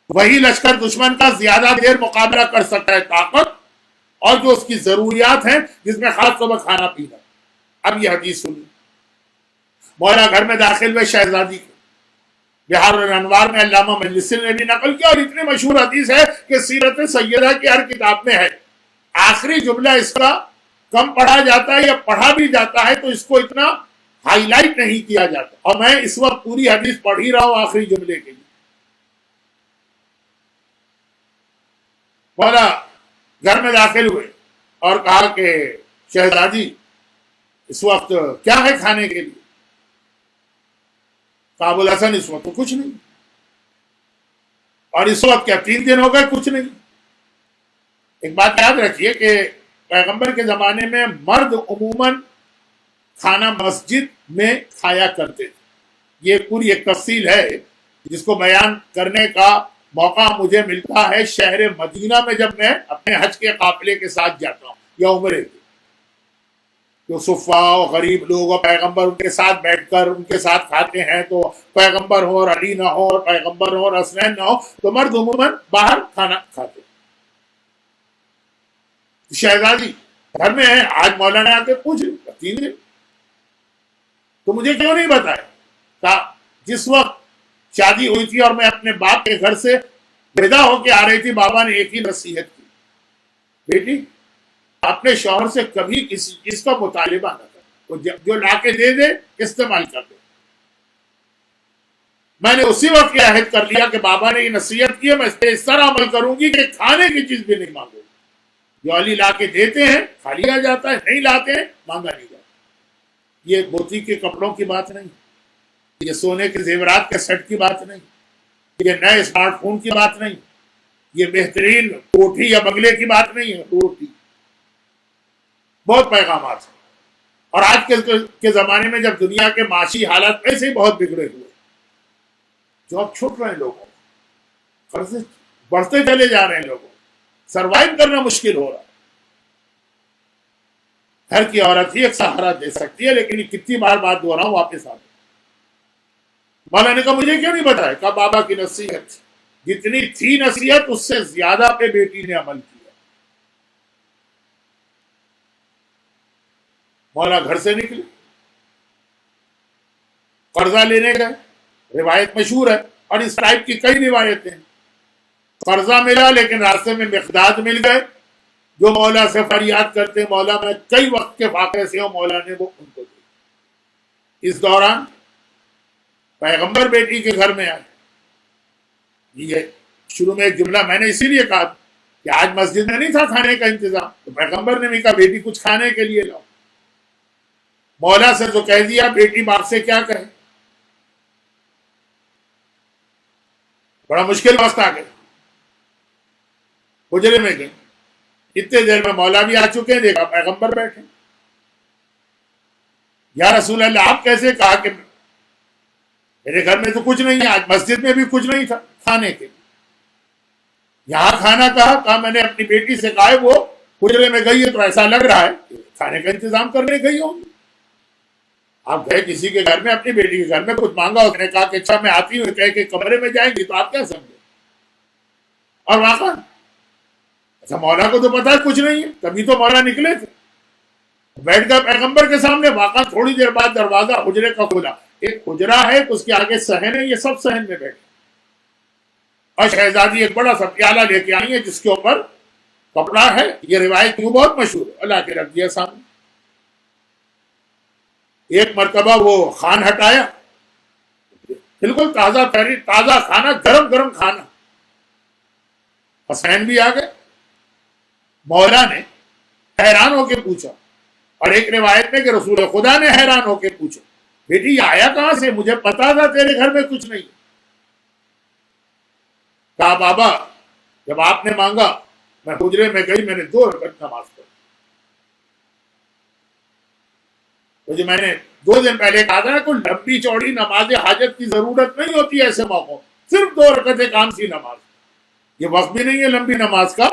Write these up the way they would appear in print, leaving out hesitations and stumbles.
وہی لشکر دشمن کا زیادہ دیر مقابلہ کر سکتا ہے طاقت اور جو اس کی ضروریات ہیں، جس میں خاص طور پر کھانا پینا۔ اب یہ حدیث سنی، مولا گھر میں داخل ہوئے شہزادی کے، بہار الانوار میں علامہ مجلسی نے بھی نقل کیا، اور اتنی مشہور حدیث ہے کہ سیرت سیدہ کی ہر کتاب میں ہے۔ آخری جملہ اس کا کم پڑھا جاتا ہے، یا پڑھا بھی جاتا ہے تو اس کو اتنا ہائی لائٹ نہیں کیا جاتا، اور میں اس وقت پوری حدیث پڑھ ہی رہا ہوں آخری جملے کے لیے۔ مولا گھر میں داخل ہوئے اور کہا کہ شہزادی اس وقت کیا ہے کھانے کے لیے؟ کہا ابو الحسن اس وقت تو کچھ نہیں، اور اس وقت کیا 3 دن ہو گئے کچھ نہیں۔ ایک بات یاد رکھیے کہ پیغمبر کے زمانے میں مرد عموماً کھانا مسجد میں کھایا کرتے تھے۔ یہ پوری ایک تفصیل ہے جس کو بیان کرنے کا موقع مجھے ملتا ہے شہر مدینہ میں، جب میں اپنے حج کے قافلے کے ساتھ جاتا ہوں یا عمرے کے، جو صفاء و غریب لوگ اور پیغمبر ان کے ساتھ بیٹھ کر ان کے ساتھ کھاتے ہیں، تو پیغمبر ہو اور علی نہ ہو اور پیغمبر ہو اور حسنین نہ ہو تو مرد عموماً باہر کھانا کھاتے۔ شہزادی گھر میں ہے، آج مولانا آ کے پوچھ 3 دن تو مجھے کیوں نہیں بتایا؟ کہا جس وقت شادی ہوئی تھی اور میں اپنے باپ کے گھر سے ودا ہو کے آ رہی تھی، بابا نے ایک ہی نصیحت کی، بیٹی اپنے شوہر سے کبھی کسی چیز کا مطالبہ نہ کر، جو لا کے دے دے استعمال کر دے۔ میں نے اسی وقت یہ عہد کر لیا کہ بابا نے یہ نصیحت کی ہے، میں اس طرح عمل کروں گی کہ کھانے کی چیز بھی نہیں مانگوں، جو علی لا کے دیتے ہیں کھا لیا جاتا ہے، نہیں لاتے ہیں مانگا نہیں جاتا۔ یہ موتی کے کپڑوں کی بات نہیں، یہ سونے کے زیورات کے سیٹ کی بات نہیں، یہ نئے اسمارٹ فون کی بات نہیں، یہ بہترین کوٹھی یا بنگلے کی بات نہیں ہے، روٹی۔ بہت پیغامات ہیں، اور آج کے زمانے میں جب دنیا کے معاشی حالات ایسے ہی بہت بگڑے ہوئے، جاب چھوٹ رہے ہیں لوگوں، قرضے بڑھتے چلے جا رہے ہیں، لوگوں سروائیو کرنا مشکل ہو رہا ہے۔ گھر کی عورت ہی ایک سہارا دے سکتی ہے، لیکن یہ کتنی بار بات دو رہا ہوں واپس آ گئی۔ مولا نے کہا مجھے کیوں نہیں بتایا؟ کہا بابا کی نصیحت جتنی تھی نصیحت اس سے زیادہ پہ بیٹی نے عمل کیا۔ مولا گھر سے نکلے، قرضہ لینے گئے، روایت مشہور ہے، اور اس ٹائپ کی کئی روایتیں ہیں۔ قرضہ ملا لیکن راستے میں مقداد مل گئے، جو مولا سے فریاد کرتے مولا میں کئی وقت کے فاقے سے ہوں، مولا نے وہ ان کو دی۔ اس دوران پیغمبر بیٹی کے گھر میں آئے۔ یہ شروع میں ایک جملہ میں نے اسی لیے کہا کہ آج مسجد میں نہیں تھا کھانے کا انتظام، تو پیغمبر نے بھی کہا بیٹی کچھ کھانے کے لیے لاؤ۔ مولا سے تو کہہ دیا، بیٹی باپ سے کیا کہے؟ بڑا مشکل وقت آ گیا، حجرے میں گئے، اتنے دیر میں مولا بھی آ چکے ہیں، دیکھا پیغمبر بیٹھے۔ یا رسول اللہ آپ کیسے؟ کہا کہ میرے گھر میں تو کچھ نہیں ہے، آج مسجد میں بھی کچھ نہیں تھا کھانے کے، یہاں کھانا کہا میں نے اپنی بیٹی سے کہا ہے وہ حجرے میں گئی ہے تو ایسا لگ رہا ہے کہ کھانے کا انتظام کرنے گئی ہوں گی۔ آپ گئے کسی کے گھر میں، اپنی بیٹی کے گھر میں، کچھ مانگا، اس نے کہا کہ اچھا میں آتی ہوں، کہہ کے کمرے میں جائیں گی تو آپ کیا سمجھے؟ اور واقعا اچھا مولا کو تو پتا ہے کچھ نہیں ہے، کبھی تو مولا نکلے تھے، بیٹھ کر پیغمبر کے سامنے۔ واقعا تھوڑی دیر بعد دروازہ حجرے کا کھلا، ایک حجرا ہے اس کے آگے صحن ہے، یہ سب صحن میں بیٹھے، اور شہزادی ایک بڑا سا پیالہ لے کے آئی ہے جس کے اوپر کپڑا ہے۔ یہ روایت کیوں بہت مشہور ہے، اللہ کے رکھ دیا سامنے۔ ایک مرتبہ وہ خان ہٹایا، بالکل تازہ کھانا، گرم گرم کھانا۔ حسین بھی آ گئے، مولا نے حیران ہو کے پوچھا، اور ایک روایت میں کہ رسول خدا نے حیران ہو کے پوچھا بیٹی یہ آیا کہاں سے؟ مجھے پتا تھا تیرے گھر میں کچھ نہیں۔ کہا بابا جب آپ نے مانگا میں حجرے میں گئی، میں نے 2 رکعت نماز پڑھی۔ مجھے میں نے 2 دن پہلے کہا تھا کوئی لمبی چوڑی نماز حاجت کی ضرورت نہیں ہوتی ایسے موقعوں، صرف 2 رکعتیں کام سی نماز۔ یہ وقت بھی نہیں ہے لمبی نماز کا،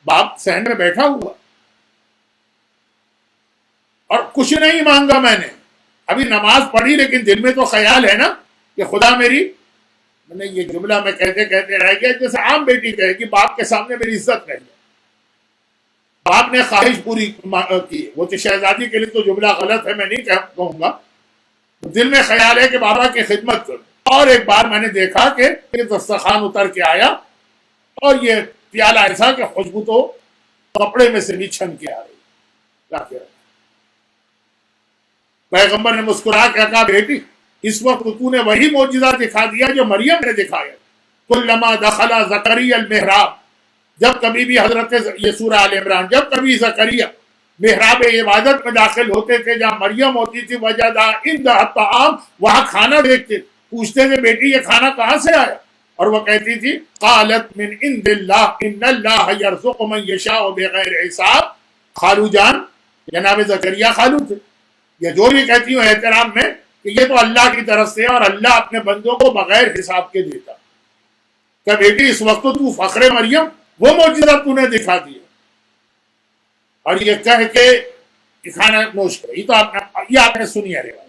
باپ صحن میں بیٹھا ہوا، اور کچھ نہیں مانگا میں نے، ابھی نماز پڑھی لیکن دل میں تو خیال ہے نا کہ خدا میری میں نے یہ جملہ میں کہتے کہتے رہ گیا، جیسے عام بیٹی کہے کہ باپ کے سامنے میری عزت رہ گئی، باپ نے خواہش پوری کی، وہ تو شہزادی کے لیے تو جملہ غلط ہے، میں نہیں کہوں گا، دل میں خیال ہے کہ بابا کی خدمت کروں۔ اور ایک بار میں نے دیکھا کہ دسترخوان اتر کے آیا اور یہ پیالہ ایسا کہ خوشبو تو کپڑے میں سے بھی چھن کے آ رہی۔ پیغمبر نے مسکرا کے کہا بیٹی اس وقت تو نے وہی معجزہ دکھا دیا جو مریم نے دکھایا۔ کلما دخل زکریا المحراب، جب کبھی بھی حضرت، یہ سورہ آل عمران، جب کبھی زکریا محراب عبادت میں داخل ہوتے تھے جہاں مریم ہوتی تھی، وجدا عندها الطعام، وہاں کھانا دیکھتے، پوچھتے تھے بیٹی یہ کھانا کہاں سے آیا؟ اور وہ کہتی تھی قالت من عند اللہ ان اللہ یرزق من یشاء بغیر حساب۔ خالو جان، جناب زکریا خالو تھے، یا جو بھی کہتی ہوں احترام میں کہ یہ تو اللہ کی طرف سے اور اللہ اپنے بندوں کو بغیر حساب کے دیتا۔ کہ بیٹی اس وقت تو فخر مریم، وہ معجزہ تو نے دکھا دیا، اور یہ کہہ کے کھانا نوش کرے۔ یہ آپ نے سنی ہے روایت،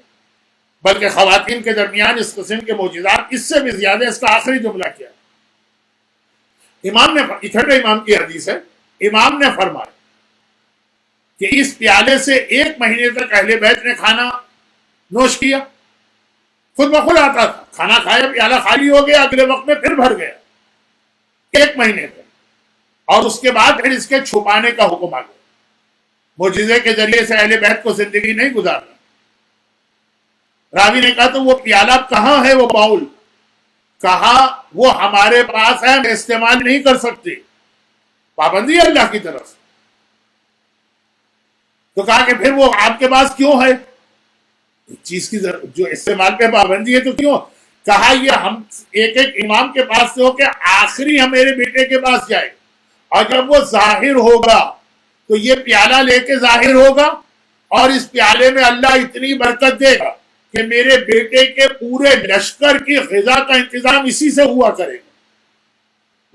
بلکہ خواتین کے درمیان اس قسم کے معجزات اس سے بھی زیادہ۔ اس کا آخری جملہ کیا ہے؟ امام نے، اتھرڈ امام کی حدیث ہے، امام نے فرمایا کہ اس پیالے سے 1 مہینے تک اہل بیت نے کھانا نوش کیا، خود بخود آتا تھا، کھانا کھایا، پیالہ خالی ہو گیا، اگلے وقت میں پھر بھر گیا، 1 مہینے تک۔ اور اس کے بعد پھر اس کے چھپانے کا حکم آ گیا، معجزے کے ذریعے سے اہل بیت کو زندگی نہیں گزارنا۔ راوی نے کہا تو وہ پیالہ کہاں ہے، وہ باؤل؟ کہا وہ ہمارے پاس ہے، ہم استعمال نہیں کر سکتے، پابندی ہے اللہ کی طرف سے۔ تو کہا کہ پھر وہ آپ کے پاس کیوں ہے؟ چیز کی جو استعمال پہ پابندی ہے تو کیوں؟ کہا یہ ہم ایک ایک امام کے پاس سے ہو کے آخری ہم میرے بیٹے کے پاس جائے، اور جب وہ ظاہر ہوگا تو یہ پیالہ لے کے ظاہر ہوگا، اور اس پیالے میں اللہ اتنی برکت دے گا کہ میرے بیٹے کے پورے لشکر کی غذا کا انتظام اسی سے ہوا کرے گا۔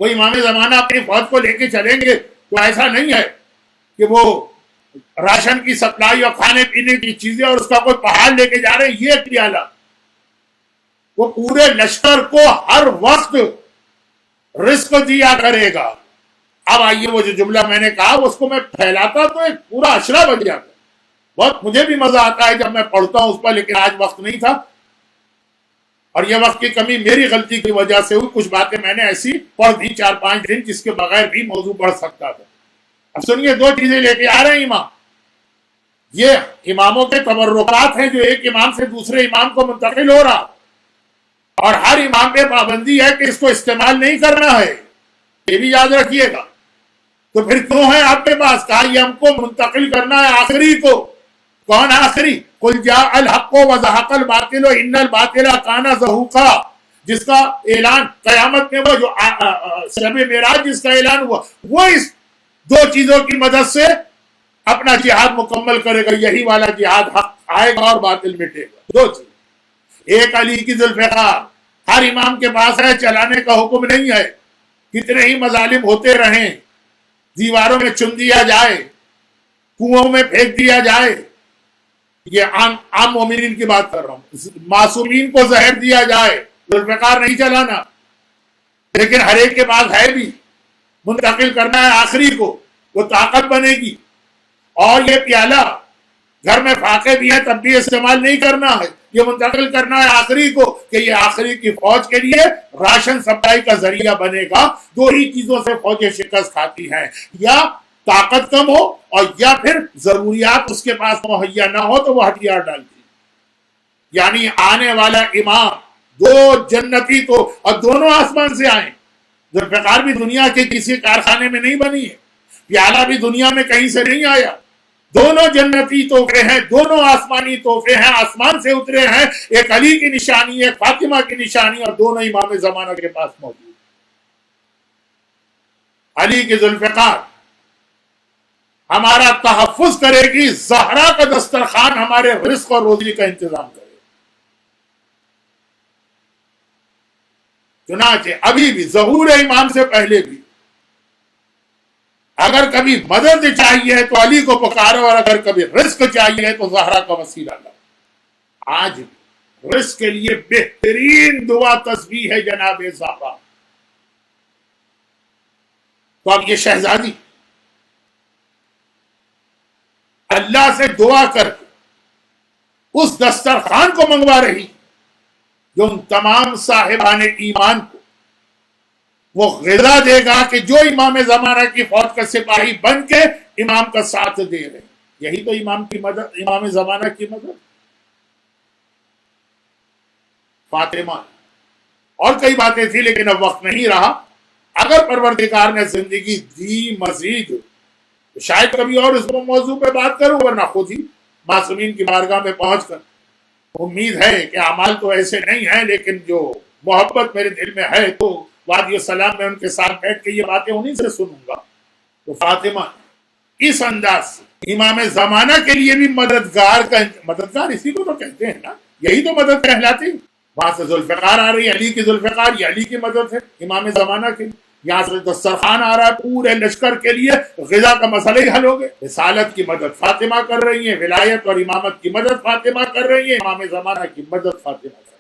وہ امام زمانہ اپنی فوج کو لے کے چلیں گے تو ایسا نہیں ہے کہ وہ راشن کی سپلائی اور کھانے پینے کی چیزیں اور اس کا کوئی پہاڑ لے کے جا رہے ہیں، یہ پیالہ وہ پورے لشکر کو ہر وقت رزق دیا کرے گا۔ اب آئیے وہ جو جملہ میں نے کہا اس کو میں پھیلاتا تو ایک پورا اشرا بن جاتا، بہت مجھے بھی مزہ آتا ہے جب میں پڑھتا ہوں اس پر، لیکن آج وقت نہیں تھا، اور یہ وقت کی کمی میری غلطی کی وجہ سے ہوئی۔ کچھ باتیں میں نے ایسی پڑھ دی 4-5 دن جس کے بغیر بھی موضوع پڑھ سکتا تھا۔ اب سنیے 2 چیزیں لے کے آ رہے ہیں امام، یہ اماموں کے تبرکات ہیں جو ایک امام سے دوسرے امام کو منتقل ہو رہا، اور ہر امام پہ پابندی ہے کہ اس کو استعمال نہیں کرنا ہے، یہ بھی یاد رکھیے گا۔ تو پھر کیوں ہے آپ کے پاس؟ کہا یہ ہم کو منتقل کرنا ہے آخری کو۔ کون آخری؟ قل جاء الحق وزهق الباطل ان الباطل كان زهوقا، جس کا اعلان قیامت میں، وہ جو شب معراج جس کا اعلان ہوا، وہ اس 2 چیزوں کی مدد سے اپنا جہاد مکمل کرے گا۔ یہی والا جہاد حق آئے گا اور باطل مٹے گا۔ 2 چیز، ایک علی کی ذوالفقار، ہر امام کے پاس ہے، چلانے کا حکم نہیں ہے، کتنے ہی مظالم ہوتے رہیں، دیواروں میں چن دیا جائے، کنووں میں پھینک دیا جائے، یہ عام مومنین کی بات کر رہا ہوں، معصومین کو زہر دیا جائے، ذوالفقار نہیں چلانا، لیکن ہر ایک کے پاس ہے بھی، منتقل کرنا ہے آخری کو، وہ طاقت بنے گی۔ اور یہ پیالہ گھر میں فاقے بھی ہیں تب بھی استعمال نہیں کرنا ہے، یہ منتقل کرنا ہے آخری کو کہ یہ آخری کی فوج کے لیے راشن سپلائی کا ذریعہ بنے گا۔ 2 ہی چیزوں سے فوجیں شکست کھاتی ہیں، یا طاقت کم ہو اور یا پھر ضروریات اس کے پاس مہیا نہ ہو تو وہ ہتھیار ڈالتی۔ یعنی آنے والا امام 2 جنتی تو، اور دونوں آسمان سے آئیں، ذوالفقار بھی دنیا کے کسی کارخانے میں نہیں بنی ہے، پیالہ بھی دنیا میں کہیں سے نہیں آیا، دونوں جنتی تحفے ہیں، دونوں آسمانی تحفے ہیں، آسمان سے اترے ہیں، ایک علی کی نشانی، ایک فاطمہ کی نشانی، اور دونوں امام زمانہ کے پاس موجود۔ علی کی ذوالفقار ہمارا تحفظ کرے گی، زہرا کا دسترخوان ہمارے رزق اور روزی کا انتظام کرے گی۔ چنانچہ ابھی بھی ظہور امام سے پہلے بھی اگر کبھی مدد چاہیے تو علی کو پکارو، اور اگر کبھی رزق چاہیے تو زہرا کا وسیلہ لاؤ۔ آج رزق کے لیے بہترین دعا تسبیح ہے جناب صاحبہ. تو اب یہ شہزادی اللہ سے دعا کر اس دسترخوان کو منگوا رہی جو ان تمام صاحبان ایمان کو وہ غذا دے گا کہ جو امام زمانہ کی فوج کا سپاہی بن کے امام کا ساتھ دے رہے. یہی تو امام کی مدد، امام زمانہ کی مدد. فاطمہ اور کئی باتیں تھی لیکن اب وقت نہیں رہا. اگر پروردگار نے زندگی دی مزید تو شاید کبھی اور اس موضوع پہ بات کروں، ورنہ خود ہی معصومین کی بارگاہ میں پہنچ کر امید ہے کہ اعمال تو ایسے نہیں ہیں لیکن جو محبت میرے دل میں ہے تو وادی السلام میں ان کے ساتھ بیٹھ کے یہ باتیں انہیں سے سنوں گا. تو فاطمہ اس انداز سے امام زمانہ کے لیے بھی مددگار اسی کو تو کہتے ہیں نا، یہی تو مدد کہلاتی. وہاں سے ذوالفقار آ رہی ہے، علی کی ذوالفقار، یہ علی کی مدد ہے امام زمانہ کی. یہاں سے دسترخوان آ رہا ہے پورے لشکر کے لیے، غذا کا مسئلہ ہی حل ہو گئے. رسالت کی مدد فاطمہ کر رہی ہیں، ولایت اور امامت کی مدد فاطمہ کر رہی ہیں، امام زمانہ کی مدد فاطمہ کر رہی ہیں.